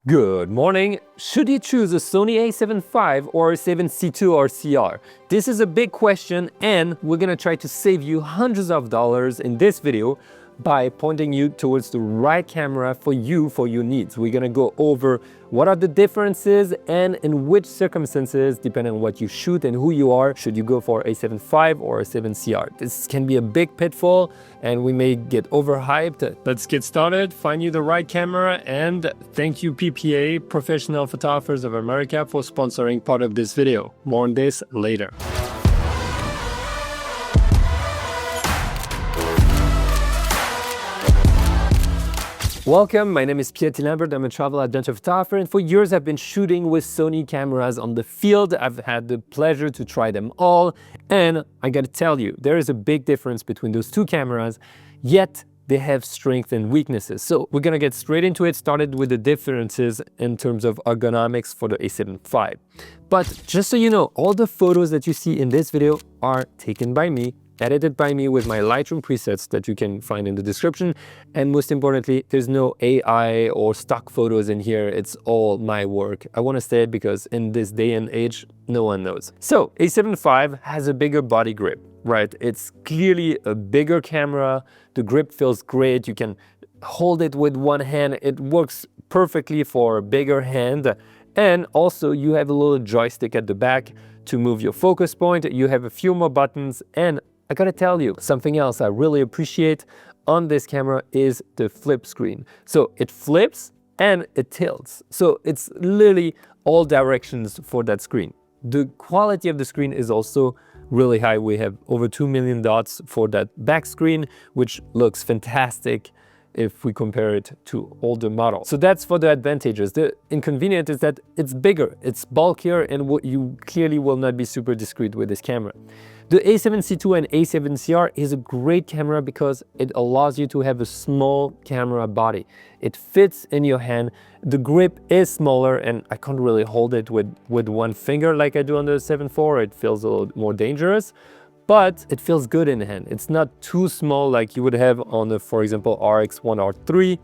Good morning. Should you choose a Sony A7 IV or A7C II or CR? This is a big question, and we're gonna try to save you hundreds of dollars in this video by pointing you towards the right camera for your needs. We're gonna go over what are the differences and in which circumstances, depending on what you shoot and who you are, should you go for A7 V or A7CR. This can be a big pitfall and we may get overhyped. Let's get started, find you the right camera, and thank you PPA, Professional Photographers of America, for sponsoring part of this video. More on this later. Welcome, my name is Pierre Lambert. I'm a travel adventure photographer, and for years I've been shooting with Sony cameras on the field. I've had the pleasure to try them all, and I gotta tell you, there is a big difference between those two cameras, yet they have strengths and weaknesses. So we're gonna get straight into it, started with the differences in terms of ergonomics for the A7 V. But just so you know, all the photos that you see in this video are taken by me, edited by me with my Lightroom presets that you can find in the description. And most importantly, there's no AI or stock photos in here. It's all my work. I want to say it because in this day and age, no one knows. So A7 V has a bigger body grip, right? It's clearly a bigger camera. The grip feels great. You can hold it with one hand. It works perfectly for a bigger hand. And also you have a little joystick at the back to move your focus point. You have a few more buttons, and I gotta tell you, something else I really appreciate on this camera is the flip screen. So it flips and it tilts. So it's literally all directions for that screen. The quality of the screen is also really high. We have over 2 million dots for that back screen, which looks fantastic if we compare it to older models. So that's for the advantages. The inconvenience is that it's bigger, it's bulkier, and you clearly will not be super discreet with this camera. The A7C II and A7CR is a great camera because it allows you to have a small camera body. It fits in your hand. The grip is smaller, and I can't really hold it with one finger like I do on the A7 IV. It feels a little more dangerous, but it feels good in the hand. It's not too small like you would have on the, for example, RX1 or 3.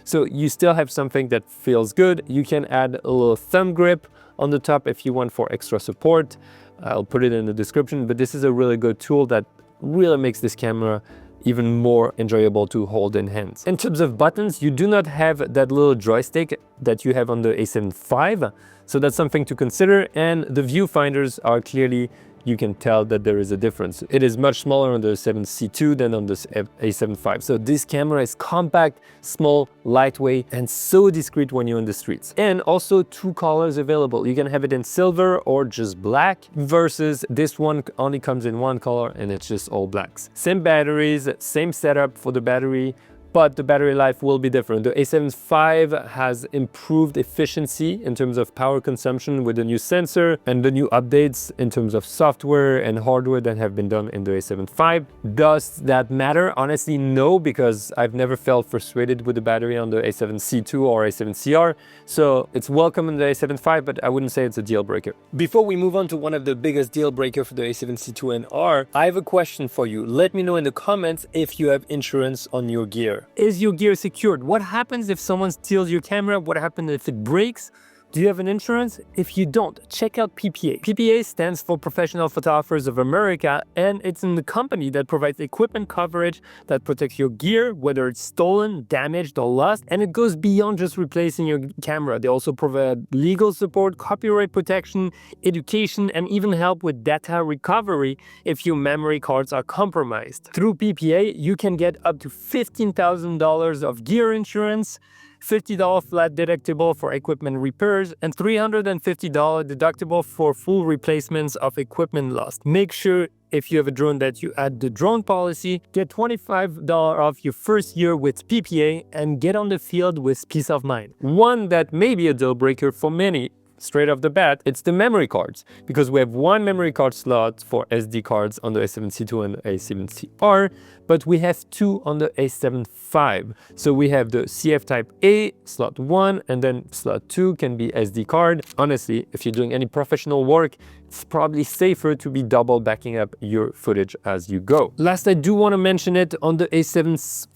So you still have something that feels good. You can add a little thumb grip on the top if you want for extra support. I'll put it in the description, but this is a really good tool that really makes this camera even more enjoyable to hold in hands. In terms of buttons, you do not have that little joystick that you have on the A7 V, so that's something to consider. And the viewfinders are clearly, you can tell that there is a difference. It is much smaller on the A7C II than on the A7 V. So this camera is compact, small, lightweight, and so discreet when you're in the streets. And also 2 colors available. You can have it in silver or just black, versus this one only comes in 1 color and it's just all blacks. Same batteries, same setup for the battery, but the battery life will be different. The A7 V has improved efficiency in terms of power consumption with the new sensor and the new updates in terms of software and hardware that have been done in the A7 V. Does that matter? Honestly, no, because I've never felt frustrated with the battery on the A7C II or A7CR. So it's welcome in the A7 V, but I wouldn't say it's a deal breaker. Before we move on to one of the biggest deal breakers for the A7C II and R, I have a question for you. Let me know in the comments if you have insurance on your gear. Is your gear secured? What happens if someone steals your camera? What happens if it breaks? Do you have an insurance? If you don't, check out PPA. PPA stands for Professional Photographers of America, and it's in the company that provides equipment coverage that protects your gear, whether it's stolen, damaged, or lost. And it goes beyond just replacing your camera. They also provide legal support, copyright protection, education, and even help with data recovery if your memory cards are compromised. Through PPA, you can get up to $15,000 of gear insurance, $50 flat deductible for equipment repairs, and $350 deductible for full replacements of equipment lost. Make sure if you have a drone that you add the drone policy, get $25 off your first year with PPA, and get on the field with peace of mind. One that may be a deal breaker for many, straight off the bat, it's the memory cards, because we have 1 memory card slot for SD cards on the A7C II and A7CR, but we have two on the A7 V. So we have the CF type A, slot 1, and then slot 2 can be SD card. Honestly, if you're doing any professional work, it's probably safer to be double backing up your footage as you go. Last, I do want to mention it, on the A7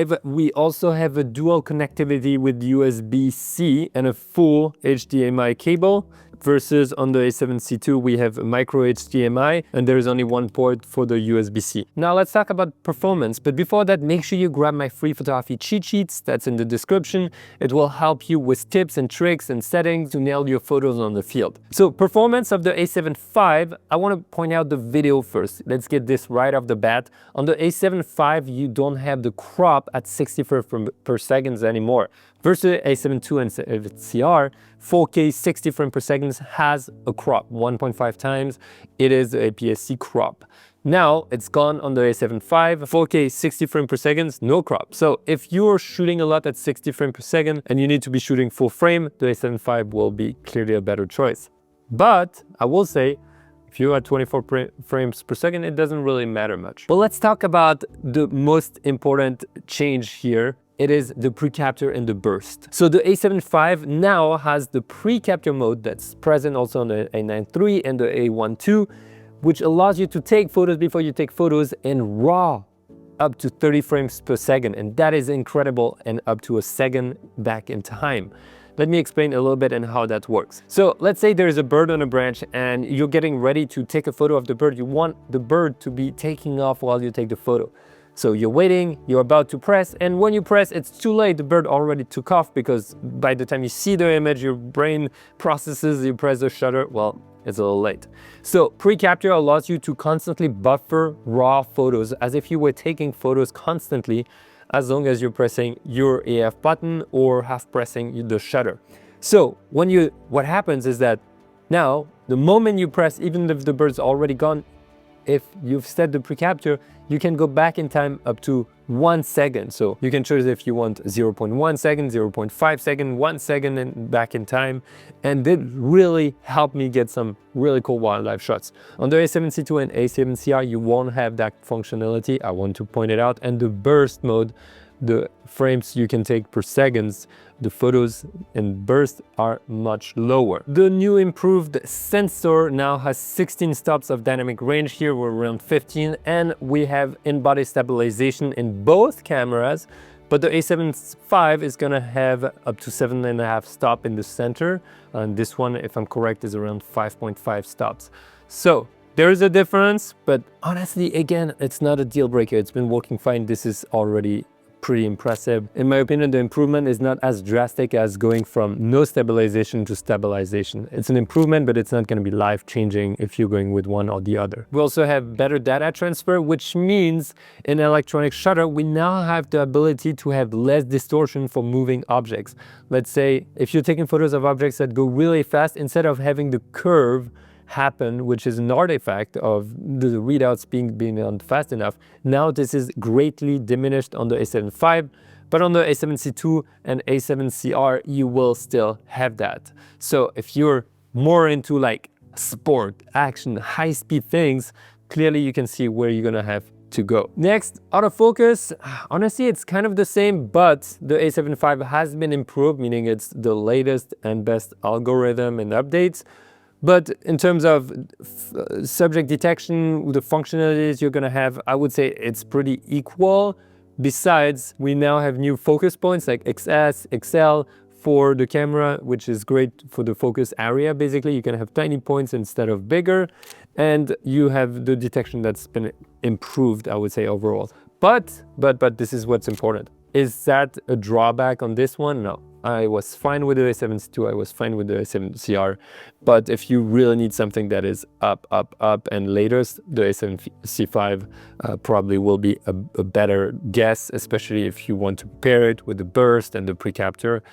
V, we also have a dual connectivity with USB-C and a full HDMI cable, versus on the A7C II, we have a micro HDMI and there is only one port for the USB-C. Now let's talk about performance, but before that, make sure you grab my free photography cheat sheets, that's in the description. It will help you with tips and tricks and settings to nail your photos on the field. So performance of the A7 V, I want to point out the video first. Let's get this right off the bat. On the A7 V, you don't have the crop at 60 frames per second anymore. Versus A7 II and A7CR, 4K 60 frames per second has a crop, 1.5 times. It is a APS-C crop. Now it's gone on the A7 V, 4K 60 frames per second, no crop. So if you're shooting a lot at 60 frames per second and you need to be shooting full frame, the A7 V will be clearly a better choice. But I will say, if you're at 24 frames per second, it doesn't really matter much. But let's talk about the most important change here. It is the pre-capture and the burst. So the A7 V now has the pre-capture mode that's present also on the A9 III and the A1 II, which allows you to take photos before you take photos in RAW up to 30 frames per second. And that is incredible, and up to a second back in time. Let me explain a little bit on how that works. So let's say there's a bird on a branch and you're getting ready to take a photo of the bird. You want the bird to be taking off while you take the photo. So you're waiting, you're about to press, and when you press, it's too late. The bird already took off because by the time you see the image, your brain processes, you press the shutter, well, it's a little late. So pre-capture allows you to constantly buffer raw photos as if you were taking photos constantly, as long as you're pressing your AF button or half pressing the shutter. So what happens is that now, the moment you press, even if the bird's already gone, if you've set the pre-capture, you can go back in time up to 1 second. So you can choose if you want 0.1 second, 0.5 second, 1 second and back in time. And it really helped me get some really cool wildlife shots. On the A7C II and A7CR, you won't have that functionality. I want to point it out. And the burst mode, the frames you can take per seconds, the photos in burst are much lower. The new improved sensor now has 16 stops of dynamic range. Here we're around 15, and we have in-body stabilization in both cameras, but the A7 V is gonna have up to 7.5 stops in the center, and this one, if I'm correct, is around 5.5 stops. So there is a difference, but honestly, again, it's not a deal breaker. It's been working fine. This is already pretty impressive. In my opinion, the improvement is not as drastic as going from no stabilization to stabilization. It's an improvement, but it's not going to be life-changing if you're going with one or the other. We also have better data transfer, which means in electronic shutter, we now have the ability to have less distortion for moving objects. Let's say if you're taking photos of objects that go really fast, instead of having the curve happen, which is an artifact of the readouts being done fast enough. Now this is greatly diminished on the A7 V, but on the A7C II and A7CR, you will still have that. So if you're more into like sport, action, high-speed things, clearly you can see where you're gonna have to go. Next, autofocus. Honestly, it's kind of the same, but the A7 V has been improved, meaning it's the latest and best algorithm and updates. But in terms of subject detection, the functionalities you're gonna have, I would say it's pretty equal. Besides, we now have new focus points like XS, XL for the camera, which is great for the focus area. Basically, you can have tiny points instead of bigger. And you have the detection that's been improved, I would say, overall. But this is what's important. Is that a drawback on this one? No. I was fine with the A7C II, I was fine with the A7CR, but if you really need something that is up, and latest, the A7C V probably will be a better guess, especially if you want to pair it with the burst and the pre-capture.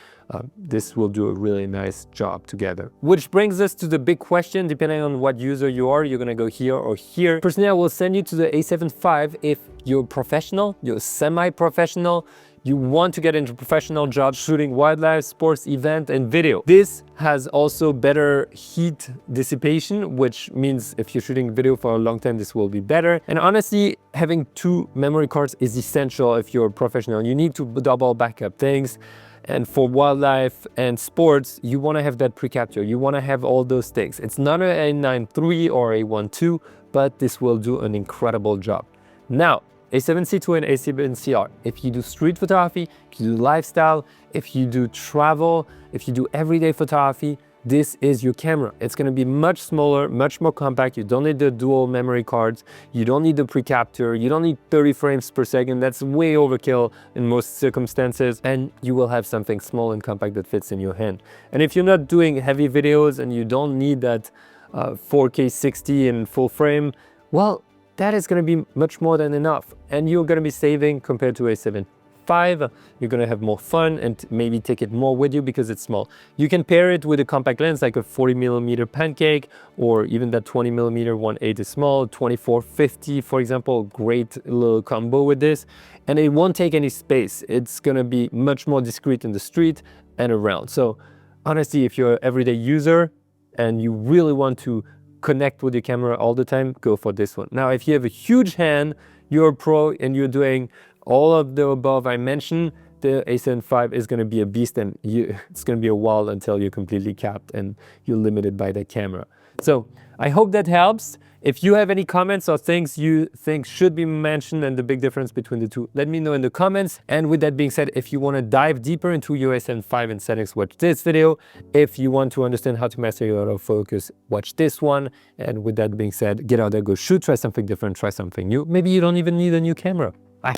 This will do a really nice job together. Which brings us to the big question, depending on what user you are, you're gonna go here or here. Personally, I will send you to the A7 V if you're professional, you're semi-professional, you want to get into professional jobs shooting wildlife, sports, event, and video. This has also better heat dissipation, which means if you're shooting video for a long time, this will be better. And honestly, having 2 memory cards is essential if you're a professional. You need to double backup things. And for wildlife and sports, you want to have that pre-capture. You want to have all those things. It's not an A9 III or A1 II, but this will do an incredible job. Now, A7C II and A7CR. If you do street photography, if you do lifestyle, if you do travel, if you do everyday photography, this is your camera. It's going to be much smaller, much more compact. You don't need the dual memory cards. You don't need the pre-capture. You don't need 30 frames per second. That's way overkill in most circumstances. And you will have something small and compact that fits in your hand. And if you're not doing heavy videos and you don't need that 4K 60 in full frame, well, that is going to be much more than enough. And you're going to be saving compared to A7 V. You're going to have more fun and maybe take it more with you because it's small. You can pair it with a compact lens like a 40mm pancake, or even that 20mm 1.8 is small, 24-50 for example, great little combo with this. And it won't take any space. It's going to be much more discreet in the street and around. So honestly, if you're an everyday user and you really want to connect with your camera all the time, go for this one. Now, if you have a huge hand, you're a pro and you're doing all of the above I mentioned, the A7 V is going to be a beast, and it's going to be a while until you're completely capped and you're limited by the camera. So I hope that helps. If you have any comments or things you think should be mentioned and the big difference between the two, let me know in the comments. And with that being said, if you want to dive deeper into your A7 V and settings, watch this video. If you want to understand how to master your autofocus, watch this one. And with that being said, get out there, go shoot, try something different, try something new. Maybe you don't even need a new camera. Bye.